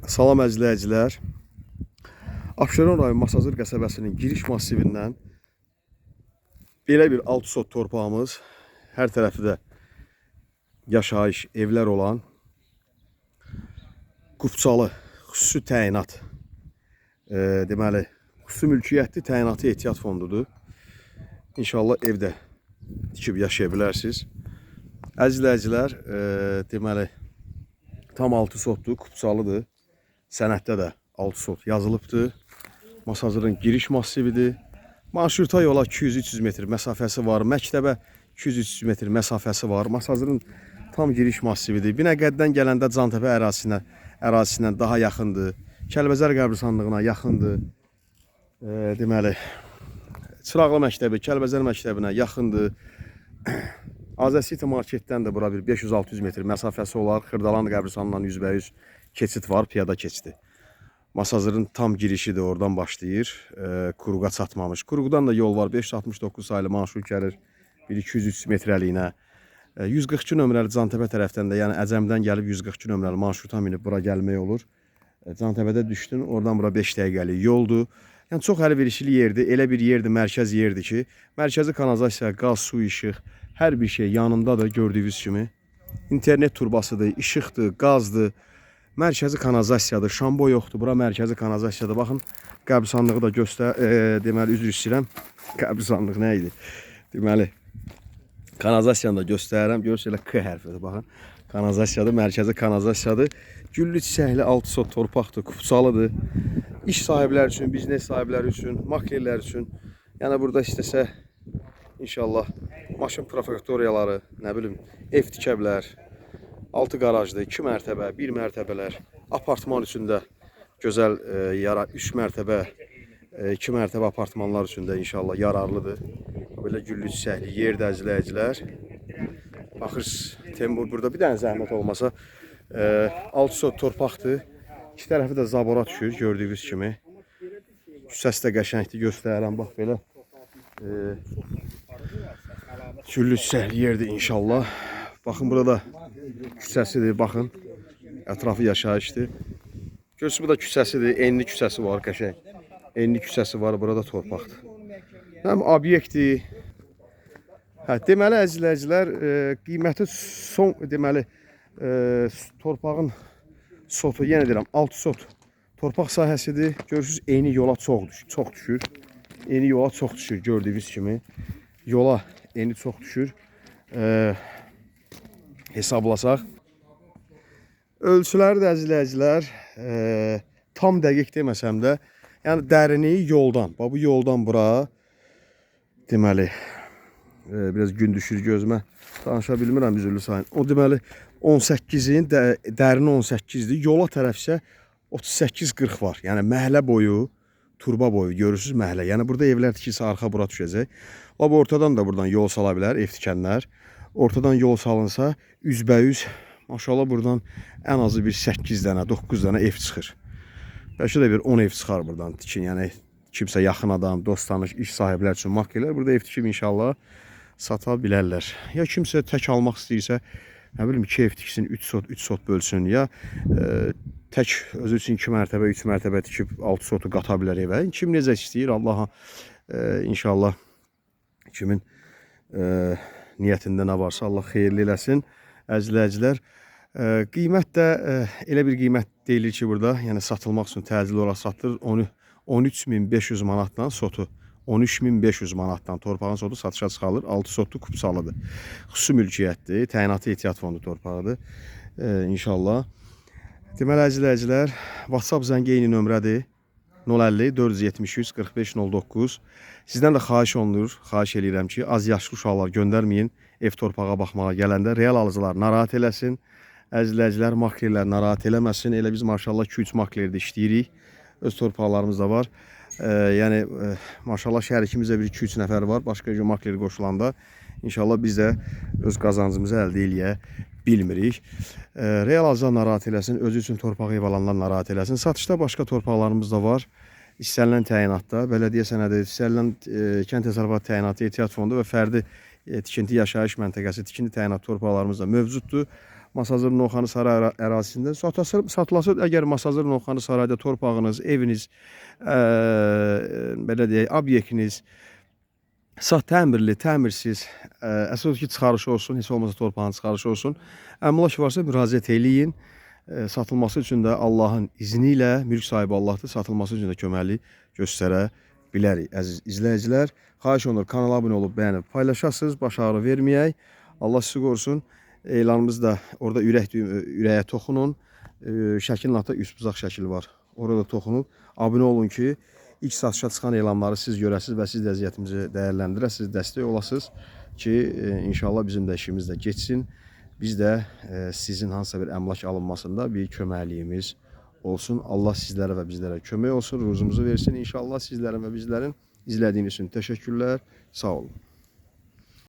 Salam əzizləyicilər. Abşeron rayon Masazır qəsəbəsinin giriş massivindən belə bir 6 sot torpağımız, hər tərəfi də yaşayış evlər olan Qubçalı xüsusi təyinat, deməli, xüsusi mülkiyyətli təyinatı ehtiyat fondudur. İnşallah evdə tikib yaşaya bilərsiniz. Əzizləyicilər, deməli, tam 6 sotdur, Qubçalıdır. Sənəddə də 6 sot yazılıbdır. Masazırın giriş massividir. Marşruta yola 200-300 metr məsafəsi var. Məktəbə 200-300 metr məsafəsi var. Masazırın tam giriş massividir. Binəqəddən gələndə Cantəpə ərazisindən daha yaxındır. Kəlbəzər qəbristanlığına yaxındır. Deməli, Çıraqlı məktəbi, Kəlbəzər məktəbinə yaxındır. Azərcity marketdən də bura bir 500-600 metr məsafəsi olar. Xırdalan qəbristanlığından üzbəyüz keçid var, piyada keçidi. Masazırın tam girişidir, oradan başlayır. Quruğa çatmamış. Quruqdan da yol var, 569 sayılı marşrut gəlir. 1-200-300 metrəliyinə. 142 nömrəli Cantəpə tərəfdən də, yəni Əcəmdən gəlib 142 nömrəli marşruta minib bura gəlmək olur. Cantəpədə düşdün, oradan bura 5 dəqiqəlik yoldur. Yəni çox əlverişli yerdir, elə bir yerdir, mərkəz yerdir ki, mərkəzi kanalizasiya, qaz, su, işıq, hər bir şey yanındadır gördüyünüz kimi. İnternet turbasıdır, işıqdır, qazdır. Mərkəzi kanalizasiyadır, şambo yoxdur. Bura mərkəzi kanalizasiyadır. Baxın, qəbristanlığı da deməli, üzr istəyirəm. Qəbristanlıq nə idi? Deməli, kanalizasiyanı da göstərirəm. Görürsünüz, elə K hərfidir. Baxın, kanalizasiyadır, mərkəzi kanalizasiyadır. Güllü çiçəkli 6 sot torpaqdır, Qubçalıdır. İş sahibləri üçün, biznes sahibləri üçün, maklerlər üçün. Yəni, burada istəsə, inşallah, maşın profektoriyaları, nə bilim, ev tikə bilər. 6 qarajlı, 2 mərtəbə, 1 mərtəbələr, apartman üçün də gözəl 3 mərtəbə, 2 mərtəbə apartmanlar üçün də inşallah yararlıdır. Belə güllü çiçəkli yerdə əzizləyicilər. Baxırsınız, Temur burada bir dənə zəhmət olmasa 6 sot torpaqdır. İki tərəfi də zabora düşür, gördüyünüz kimi. Küçəsi də qəşəngdir, göstərirəm, bax belə. Güllü çiçəkli yerdir inşallah. Baxın, burada küçəsidir, baxın. Ətrafı yaşayışdır. Görürsünüz, bu da küçəsidir, enli küçəsi var, qəşəng. Enli küçəsi var, burada torpaqdır. Həm obyektdir. Deməli, əzizləyicilər, qiyməti son, deməli, torpağın sotu, yenə deyirəm, 6 sot torpaq sahəsidir. Görürsünüz, eni yola çox düşür. Eni yola çox düşür, gördüyünüz kimi. Yola eni çox düşür. Hesablasaq. Ölçüləri də əzizləyicilər, tam dəqiq deməsəm də, yəni dərinliyi yoldan, bu yoldan bura, deməli, biraz gün düşür gözümə, danışa bilmirəm üzürlü sayın. O deməli 18-in, dərini 18-dir, yola tərəf isə 38-40 var. Yəni məhlə boyu, turba boyu, görürsünüz məhlə. Yəni burada evlər tikilsə arxa bura düşəcək. O ortadan da buradan yol sala bilər, ev tikənlər. Ortadan yol salınsa, üzbəyüz, maşallah buradan ən azı bir 8 dənə, 9 dənə ev çıxır. Bəlkə də bir 10 ev çıxar buradan tikin. Yəni kimsə yaxın adam, dost tanış, iş sahiblər üçün makirlər burada ev tikib inşallah sata bilərlər. Ya kimsə tək almaq istəyirsə, nə bilim 2 ev tiksin, 3 sot bölsün, ya tək özü üçün 2 mərtəbə, 3 mərtəbə tikib 6 sotu qata bilər evə. Kim necə istəyir, Allaha inşallah kimin niyyətində nə varsa Allah xeyirli eləsin. Əzizləyicilər, qiymət də elə bir qiymət deyilir ki, burada, yəni satılmaq üçün təcili olaraq satılır. 13.500 manatdan sotu, 13.500 manatdan torpağın sotu satışa çıxarılır. 6 sotlu Qubçalıdır. Xüsusi mülkiyyətdir, təyinatı ehtiyat fondu torpağıdır. İnşallah. Deməli, əzizləyicilər, WhatsApp zəngi eyni nömrədir. 050 473 45 09. Sizdən də xahiş olunur, xahiş edirəm ki, az yaşlı uşaqlar göndərməyin. Ev torpağa baxmağa gələndə real alıcılar narahat eləsin. Əzizləyicilər, maklerlər narahat eləməsin. Elə biz maşallah 2-3 maklerdə işləyirik. Öz torpaqlarımız da var. Yəni, maşallah şərikimizdə bir 2-3 nəfər var. Başqa makler qoşulanda inşallah biz də öz qazancımızı əldə eləyə bilmirik. Real alıcılar narahat eləsin, özü üçün torpaq ev alanlar narahat eləsin. Satışda başqa torpaqlarımız da var. İstənilən təyinatda, bələdiyyə sənədi, istənilən kənd təsərrüfatı təyinatı ehtiyat fondu və fərdi tikinti yaşayış məntəqəsi, tikinti təyinat torpaqlarımız da mövcuddur. Masazır Novxanı Saray ərazisində satılası. Əgər Masazır Novxanı Sarayda torpağınız, eviniz, belə deyək, obyektiniz təmirli, təmirsiz, əsas ki, çıxarışı olsun, heç olmasa torpağın çıxarışı olsun. Əmlak varsa müraciət eləyin. Satılması üçün də Allahın izni ilə, mülk sahibi Allahdır, satılması üçün də köməklik göstərə bilərik. Əziz izləyicilər, xahiş olunur kanala abunə olub bəyənib paylaşasınız, baş ağrı verməyək. Allah sizi qorusun. Elanımız da orada ürəyə toxunun. Şəklin altında üst-buzaq şəkli var. Orada toxunub abunə olun ki, ilk satışa çıxan elanları siz görəsiniz və siz də əziyyətimizi dəyərləndirəsiniz, dəstək olasınız ki, inşallah bizim də işimiz də geçsin. Biz də sizin hansısa bir əmlak alınmasında bir köməkliyimiz olsun. Allah sizlərə və bizlərə kömək olsun, ruzumuzu versin. İnşallah sizlərin və bizlərin izlədiyiniz üçün təşəkkürlər. Sağ olun.